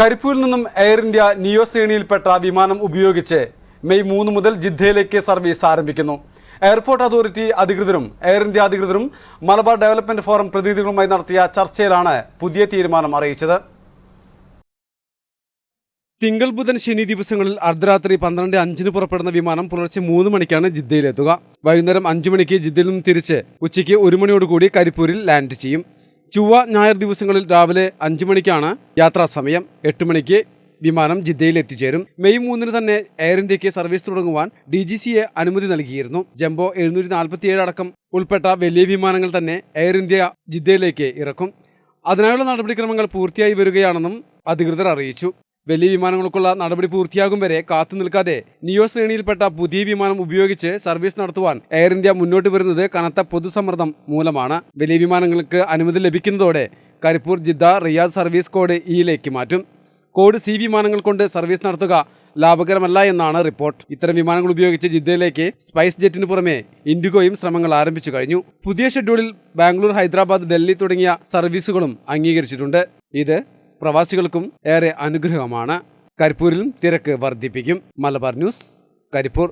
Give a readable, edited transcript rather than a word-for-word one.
കരിപ്പൂരിൽ നിന്നും air India നിയോ ശ്രേണിയിൽപ്പെട്ട വിമാനം ഉപയോഗിച്ച് മെയ് 3 മുതൽ ജിദ്ദയിലേക്ക് സർവീസ് ആരംഭിക്കുന്നു. എയർപോർട്ട് അതോറിറ്റി അധികൃതരും എയർ ഇന്ത്യ അധികൃതരും മലബാർ ഡെവലപ്മെന്റ് ഫോറം പ്രതിനിധികളുമായി നടത്തിയ ചർച്ചയിലാണ് പുതിയ തീരുമാനം അറിയിച്ചത്. തിങ്കൾ, ബുധൻ, ശനി ദിവസങ്ങളിൽ അർദ്ധരാത്രി 12:05 പുറപ്പെടുന്ന വിമാനം പുലർച്ചെ 3 മണിക്കാണ് ജിദ്ദയിലെത്തുക. വൈകുന്നേരം 5 മണിക്ക് ജിദ്ദയിൽ നിന്നും തിരിച്ച് ഉച്ചയ്ക്ക് 1 മണിയോടുകൂടി കരിപ്പൂരിൽ ലാൻഡ് ചെയ്യും. ചൊവ്വ, ഞായർ ദിവസങ്ങളിൽ രാവിലെ 5 മണിക്കാണ് യാത്രാ സമയം. 8 മണിക്ക് വിമാനം ജിദ്ദയിൽ എത്തിച്ചേരും. മെയ് 3 തന്നെ എയർ ഇന്ത്യക്ക് സർവീസ് തുടങ്ങുവാൻ DGCA അനുമതി നൽകിയിരുന്നു. ജംബോ 747 അടക്കം ഉൾപ്പെട്ട വലിയ വിമാനങ്ങൾ തന്നെ എയർ ഇന്ത്യ ജിദ്ദയിലേക്ക് ഇറക്കും. അതിനായുള്ള നടപടിക്രമങ്ങൾ പൂർത്തിയായി വരികയാണെന്നും അധികൃതർ അറിയിച്ചു. വലിയ വിമാനങ്ങൾക്കുള്ള നടപടി പൂർത്തിയാകും വരെ കാത്തു നിൽക്കാതെ നിയോ ശ്രേണിയിൽപ്പെട്ട പുതിയ വിമാനം ഉപയോഗിച്ച് സർവീസ് നടത്തുവാൻ എയർ ഇന്ത്യ മുന്നോട്ട് വരുന്നത് കനത്ത പൊതുസമ്മർദ്ദം മൂലമാണ്. വലിയ വിമാനങ്ങൾക്ക് അനുമതി ലഭിക്കുന്നതോടെ Karipur Jeddah Riyadh service code ഇയിലേക്ക് മാറ്റും. കോഡ് C വിമാനങ്ങൾ കൊണ്ട് സർവീസ് നടത്തുക ലാഭകരമല്ല എന്നാണ് റിപ്പോർട്ട്. ഇത്തരം വിമാനങ്ങൾ ഉപയോഗിച്ച് ജിദ്ദയിലേക്ക് സ്പൈസ് ജെറ്റിന് പുറമെ ഇൻഡിഗോയും ശ്രമങ്ങൾ ആരംഭിച്ചു കഴിഞ്ഞു. പുതിയ ഷെഡ്യൂളിൽ ബാംഗ്ലൂർ, ഹൈദരാബാദ്, ഡൽഹി തുടങ്ങിയ സർവീസുകളും അംഗീകരിച്ചിട്ടുണ്ട്. ഇത് പ്രവാസികൾക്കും ഏറെ അനുഗ്രഹമാണ്. കരിപ്പൂരിലും തിരക്ക് വർദ്ധിപ്പിക്കും. മലബാർ ന്യൂസ്, കരിപ്പൂർ.